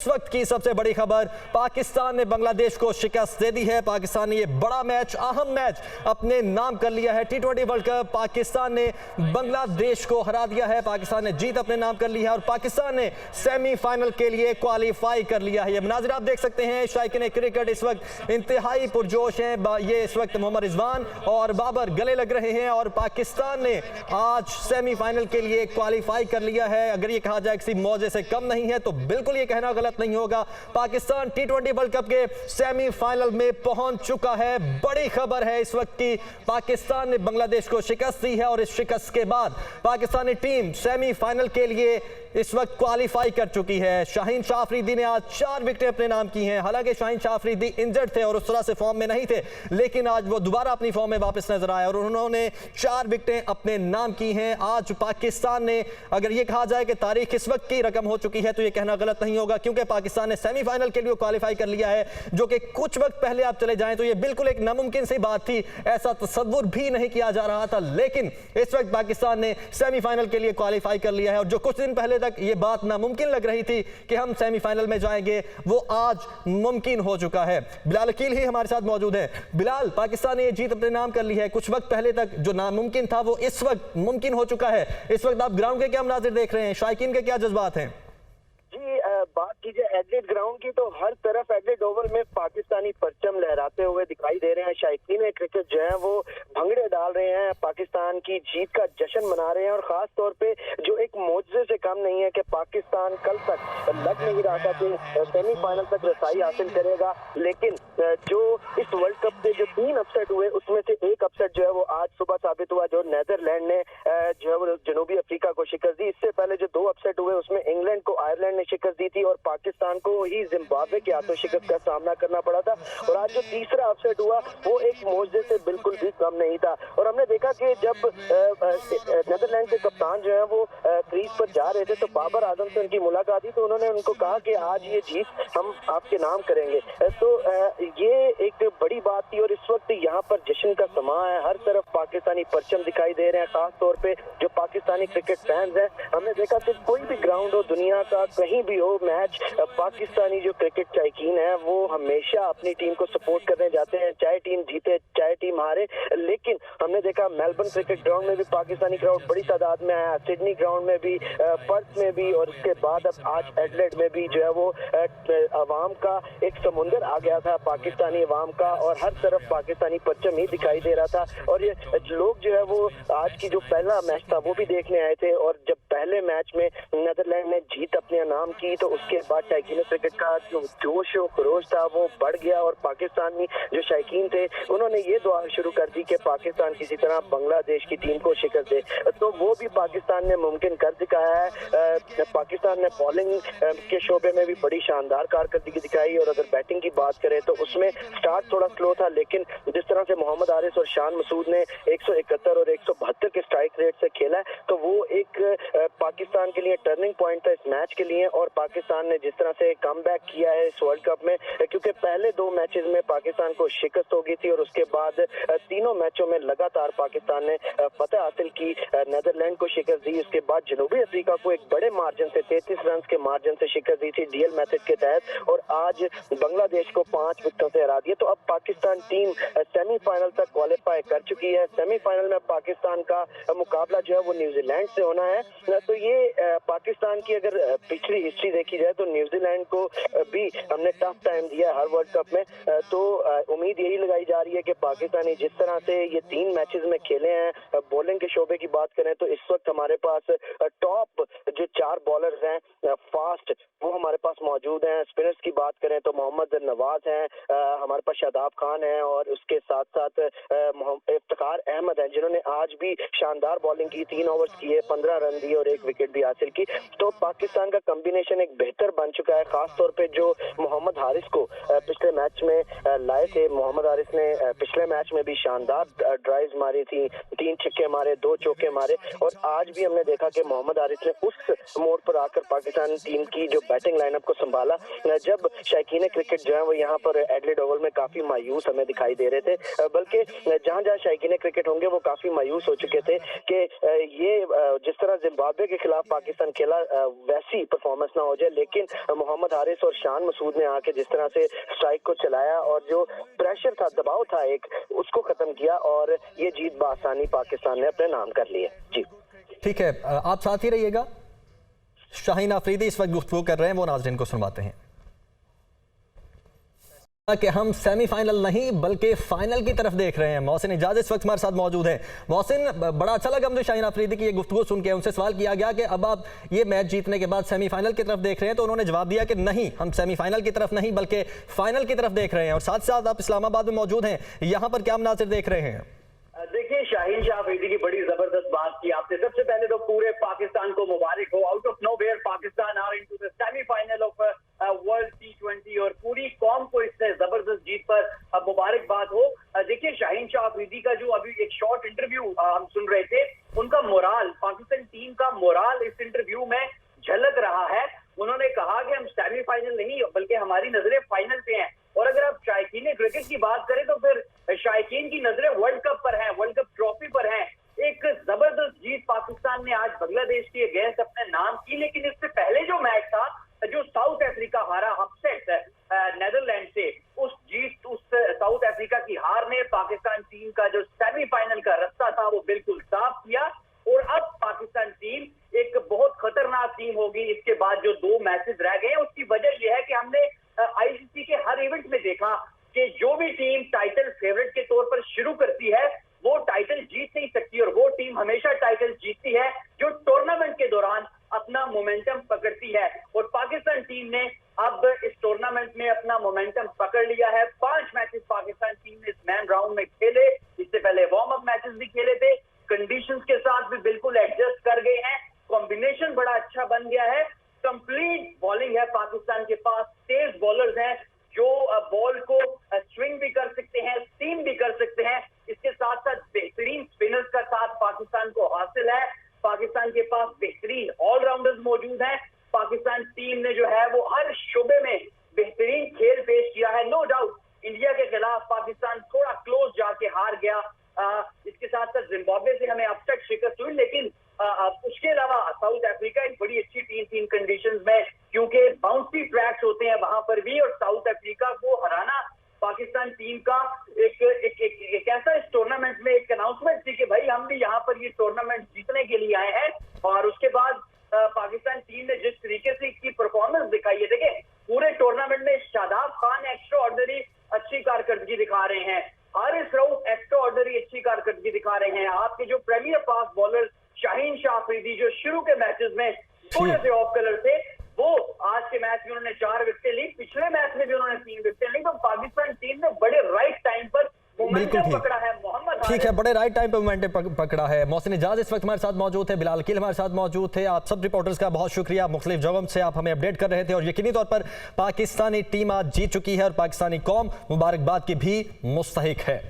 इस वक्त की सबसे बड़ी खबर, पाकिस्तान ने बांग्लादेश को शिकस्त दे दी है। पाकिस्तान ने ये बड़ा मैच, अहम मैच अपने नाम कर लिया है। टी20 वर्ल्ड कप पाकिस्तान ने बांग्लादेश को हरा दिया है। पाकिस्तान ने जीत अपने नाम कर ली है और पाकिस्तान ने सेमीफाइनल के लिए क्वालिफाई कर लिया है। ये मनाजिर आप देख सकते हैं। शायकीन क्रिकेट इस वक्त इंतहाई पुरजोश हैं। ये इस वक्त मोहम्मद रिजवान और बाबर गले लग रहे हैं और पाकिस्तान ने आज सेमीफाइनल के लिए क्वालिफाई कर लिया है। अगर ये कहा जाए किसी मौजे से कम नहीं है तो बिल्कुल ये कहना गलत नहीं होगा। पाकिस्तान टी20 वर्ल्ड कप के सेमीफाइनल में पहुंच चुका है। बड़ी खबर है इस वक्त की, पाकिस्तान ने बांग्लादेश को शिकस्त दी है और इस शिकस्त के बाद पाकिस्तानी टीम सेमीफाइनल के लिए इस वक्त क्वालिफाई कर चुकी है। शाहीन शाह अफरीदी ने आज 4 विकेटें अपने नाम की हैं। हालांकि शाहीन शाह अफरीदी इंजर्ड थे और उस तरह से फॉर्म में नहीं थे, लेकिन आज वो दोबारा अपनी फॉर्म में वापस नजर आए और उन्होंने 4 विकेटें अपने नाम की हैं। आज पाकिस्तान ने, अगर ये कहा जाए कि तारीख इस वक्त की रकम हो चुकी है तो ये कहना गलत नहीं होगा, क्योंकि पाकिस्तान ने सेमीफाइनल के लिए क्वालिफाई कर लिया है, जो कि कुछ वक्त पहले आप चले जाएं तो ये बिल्कुल एक नामुमकिन सी बात थी। ऐसा तसव्वुर भी नहीं किया जा रहा था, लेकिन इस वक्त पाकिस्तान ने सेमीफाइनल के लिए क्वालिफाई कर लिया है। और जो कुछ दिन पहले तक ये बात नामुमकिन लग रही थी कि हम सेमीफाइनल में जाएंगे, वो आज मुमकिन हो चुका है। बिलाल अकील ही हमारे साथ मौजूद है। बिलाल, पाकिस्तान ने ये जीत अपने नाम कर ली है। कुछ वक्त पहले तक जो नामुमकिन था वो इस वक्त मुमकिन हो चुका है। इस वक्त आप ग्राउंड के क्या मनाजिर देख रहे हैं? शायकीन के क्या जज्बात हैं? जी, बात कीजिए एडलेड ग्राउंड की तो हर तरफ एडलेड ओवल में पाकिस्तानी परचम लहराते हुए दिखाई दे रहे हैं। शायकीन क्रिकेट जो है वो भंगड़े डाल रहे हैं, पाकिस्तान की जीत का जश्न मना रहे हैं और खास तौर पे जो एक मौजज़े से कम नहीं है कि पाकिस्तान कल तक लग नहीं रहा था कि सेमीफाइनल तक रसाई हासिल करेगा, लेकिन जो इस वर्ल्ड कप से जो 3 अपसेट हुए उसमें से एक अपसेट जो है वो आज सुबह साबित हुआ, जो नीदरलैंड ने जो है वो जनूबी अफ्रीका को शिकस्त दी। इससे पहले जो 2 अपसेट हुए उसमें इंग्लैंड को आयरलैंड ने शिकस्त दी थी और पाकिस्तान को ही जिम्बाब्वे के हाथों शिकस्त का सामना करना पड़ा था। और आज जो तीसरा अपसेट हुआ वो एक मौजज़े से बिल्कुल भी कम नहीं था। और हमने देखा कि जब नीदरलैंड के कप्तान जो है वो क्रीज पर जा रहे थे तो बाबर आजम से उनकी मुलाकात हुई तो उन्होंने उनको कहा कि आज ये जीत हम आपके नाम करेंगे। तो ये एक बड़ी बात थी और इस वक्त यहाँ पर जश्न का समा है। हर तरफ पाकिस्तानी परचम दिखाई दे रहे हैं, खास तौर पे जो पाकिस्तानी क्रिकेट फैंस हैं। हमने देखा कि कोई भी ग्राउंड हो दुनिया का, कहीं भी हो मैच, पाकिस्तानी जो क्रिकेट शायकीन है वो हमेशा अपनी टीम को सपोर्ट करने जाते हैं, चाहे टीम जीते चाहे टीम हारे। लेकिन हमने देखा मेलबर्न क्रिकेट ग्राउंड में भी पाकिस्तानी क्राउड बड़ी तादाद में आया, सिडनी ग्राउंड में भी, पर्थ में भी, और उसके बाद अब आज एडलेड में भी जो है वो अवाम का एक समुंदर आ गया था, पाकिस्तानी अवाम का, और हर तरफ पाकिस्तानी परचम ही दिखाई दे रहा था। और ये लोग जो है वो आज की जो पहला मैच था वो भी देखने आए थे और जब पहले मैच में नीदरलैंड ने जीत अपने नाम की तो उसके बाद शायकीन क्रिकेट का जो जोश और खरोश था वो बढ़ गया और पाकिस्तानी जो शायकीन थे उन्होंने ये दुआ शुरू कर दी कि पाकिस्तान किसी तरह बांग्लादेश की टीम को शिकस्त दे। तो वो भी पाकिस्तान ने मुमकिन कर दिखाया है। पाकिस्तान ने बॉलिंग के शोबे में भी बड़ी शानदार कारकर्दगी दिखाई और अगर बैटिंग की बात करें तो उसमें स्टार्ट थोड़ा स्लो था, लेकिन जिस तरह से मोहम्मद हारिस और शान मसूद ने 171 और 172 के स्ट्राइक रेट से खेला तो वो एक पाकिस्तान के लिए टर्निंग पॉइंट था इस मैच के लिए। और पाकिस्तान ने जिस तरह से कमबैक किया है इस वर्ल्ड कप में, क्योंकि पहले 2 मैचेस में पाकिस्तान को शिकस्त हो गई थी और उसके बाद तीनों मैचों में लगातार पाकिस्तान ने फतह हासिल की, नीदरलैंड को शिकस्त दी, उसके बाद जनूबी अफ्रीका को एक बड़े मार्जिन से 33 रन के मार्जिन से शिकस्त दी थी डीएल मेथड के तहत, और आज बांग्लादेश को 5 विकेटों से हरा दिया। तो अब पाकिस्तान टीम सेमीफाइनल तक क्वालिफाई कर चुकी है। सेमीफाइनल में पाकिस्तान का मुकाबला जो है वो न्यूजीलैंड से होना है। तो ये पाकिस्तान की अगर पिछली हिस्ट्री देखी जाए तो न्यूजीलैंड को भी हमने टफ टाइम दिया हर वर्ल्ड कप में। तो उम्मीद यही लगाई जा रही है कि पाकिस्तानी जिस तरह से ये 3 मैचेस में खेले हैं, बॉलिंग के शोबे की बात करें तो इस वक्त हमारे पास टॉप जो 4 बॉलर्स हैं फास्ट वो हमारे पास मौजूद हैं। स्पिनर्स की बात करें तो मोहम्मद नवाज हैं, हमारे पास शादाब खान है और उसके साथ साथ इफ्तिखार अहमद हैं जिन्होंने आज भी शानदार बॉलिंग की, 3 ओवर्स किए, 15 रन दिए और 1 विकेट भी हासिल की। तो पाकिस्तान का कॉम्बिनेशन एक बेहतर बन चुका है, खास तौर पे जो मोहम्मद हारिस को पिछले मैच में लाए थे। मोहम्मद हारिस ने पिछले मैच में भी शानदार ड्राइव्स मारी थी, 3 छक्के मारे, 2 चौके मारे, और आज भी हमने देखा कि मोहम्मद हारिस ने उस मोड़ पर आकर पाकिस्तान टीम की जो बैटिंग लाइनअप को संभाला। जब शायकीन क्रिकेट जो है वो यहाँ पर एडिलेड ओवल में काफी मायूस हमें दिखाई दे रहे थे, बल्कि जहां जहां शायकीन क्रिकेट होंगे वो काफी मायूस हो चुके थे कि ये जिस तरह जिम्बाब्वे के खिलाफ पाकिस्तान खेला वैसी परफॉर्मेंस ना हो जाए। लेकिन मोहम्मद हारिस और शान मसूद ने आके जिस तरह से स्ट्राइक को चलाया और जो प्रेशर था, दबाव था एक, उसको खत्म किया और ये जीत बआसानी पाकिस्तान ने अपने नाम कर ली है। जी ठीक है, आप साथ ही रहिएगा। शाहीन आफरीदी इस वक्त गुफ्तगू कर रहे हैं, वो नाज़रीन को सुनवाते हैं कि हम सेमीफाइनल नहीं बल्कि फाइनल की तरफ देख रहे हैं। मोहसिन इजाज इस वक्त हमारे साथ मौजूद हैं। मोहसिन, बड़ा अच्छा लगा मुझे शाहीन आफरीदी की ये गुफ्तगू सुन के। उनसे सवाल किया गया कि अब आप ये मैच जीतने के बाद सेमीफाइनल की तरफ देख रहे हैं, तो उन्होंने जवाब दिया कि नहीं, हम सेमीफाइनल की तरफ नहीं बल्कि फाइनल की तरफ देख रहे हैं। और साथ साथ आप इस्लामाबाद में मौजूद हैं, यहाँ पर क्या मनासिर देख रहे हैं? देखिए, शाहीन शाह अफरीदी की बड़ी जबरदस्त बात की आपने। सबसे पहले तो पूरे पाकिस्तान को मुबारक हो। Out of nowhere Pakistan are into the semifinal of world T20 और पूरी कौम को इससे जबरदस्त जीत पर मुबारकबाद हो। देखिए, शाहीन शाह अफरीदी का जो अभी एक शॉर्ट इंटरव्यू हम सुन रहे थे, उनका मोराल, पाकिस्तान टीम का मोराल इस इंटरव्यू में झलक रहा है। उन्होंने कहा कि हम सेमीफाइनल नहीं बल्कि हमारी नजरें फाइनल पे हैं। और अगर आप शायकीन क्रिकेट की बात करें तो फिर शायकीन की नजरें वर्ल्ड कप पर हैं, वर्ल्ड कप ट्रॉफी पर हैं। एक जबरदस्त जीत पाकिस्तान ने आज बांग्लादेश के अगेंस्ट अपने नाम की। लेकिन इससे पहले जो मैच था, जो साउथ अफ्रीका हारा अपसेट नेदरलैंड से, उस साउथ अफ्रीका की हार ने पाकिस्तान टीम का जो सेमीफाइनल का रास्ता था वो बिल्कुल साफ किया। और अब पाकिस्तान टीम एक बहुत खतरनाक टीम होगी इसके बाद जो 2 मैचेस रह गए। उसकी वजह यह है कि हमने आईसीसी के हर इवेंट में देखा कि जो भी टीम टाइटल फेवरेट के तौर पर शुरू करती है वो टाइटल जीत नहीं सकती, और वो टीम हमेशा टाइटल जीतती है जो टूर्नामेंट के दौरान अपना मोमेंटम पकड़ती है। और पाकिस्तान टीम ने अब इस टूर्नामेंट में अपना मोमेंटम पकड़ लिया है। 5 मैचेस पाकिस्तान टीम ने इस मैन राउंड में खेले। इससे पहले वार्म अप मैचेस भी खेले थे, कंडीशंस के साथ भी बिल्कुल एडजस्ट कर गए हैं। कॉम्बिनेशन बड़ा अच्छा बन गया है। कंप्लीट बॉलिंग है पाकिस्तान के पास, तेज बॉलर्स हैं जो बॉल को स्विंग भी कर सकते हैं, सीम भी कर सकते हैं। इसके साथ साथ बेहतरीन स्पिनर्स का साथ पाकिस्तान को हासिल है। पाकिस्तान के पास बेहतरीन ऑलराउंडर्स मौजूद हैं। पाकिस्तान टीम ने जो है वो हर शोबे में बेहतरीन खेल पेश किया है। नो डाउट इंडिया के खिलाफ पाकिस्तान थोड़ा क्लोज जाके हार गया। इसके साथ साथ जिम्बाब्वे से हमें अपसेट शिकस्त हुई, लेकिन उसके अलावा साउथ अफ्रीका एक बड़ी अच्छी टीम थी इन कंडीशंस में, क्योंकि बाउंसी ट्रैक्स होते हैं वहां पर भी। और साउथ अफ्रीका को हराना पाकिस्तान टीम का एक ऐसा इस टूर्नामेंट में एक अनाउंसमेंट थी कि भाई हम भी यहाँ पर ये टूर्नामेंट जीतने के लिए आए हैं। और उसके बाद पाकिस्तान टीम ने जिस तरीके से इसकी परफॉर्मेंस दिखाई है, देखें पूरे टूर्नामेंट में शादाब खान एक्स्ट्रा ऑर्डिनरी अच्छी कारकर्दगी दिखा रहे हैं, हारिस रऊफ एक्स्ट्रा ऑर्डिनरी अच्छी कारकर्दगी दिखा रहे हैं। आपके जो premier fast bowler Shaheen Shah Afridi जो शुरू के मैचेस में थोड़े से ऑफ कलर थे, वो आज के मैच में उन्होंने 4 विकेटें ली, पिछले मैच में भी उन्होंने 3 विकेटें ली। तो पाकिस्तान टीम ने बड़े राइट टाइम पर मोमेंटम पकड़ा है। मोहम्मद ठीक है, बड़े राइट टाइम पे मोमेंटम पकड़ा है। मोहसिन इजाज इस वक्त हमारे साथ मौजूद थे, बिलाल अकील हमारे साथ मौजूद थे। आप सब रिपोर्टर्स का बहुत शुक्रिया, मुख्तलिफ जगहों से आप हमें अपडेट कर रहे थे। और यकीनी तौर पर पाकिस्तानी टीम आज जीत चुकी है और पाकिस्तानी कौम मुबारकबाद की भी मुस्तहिक है।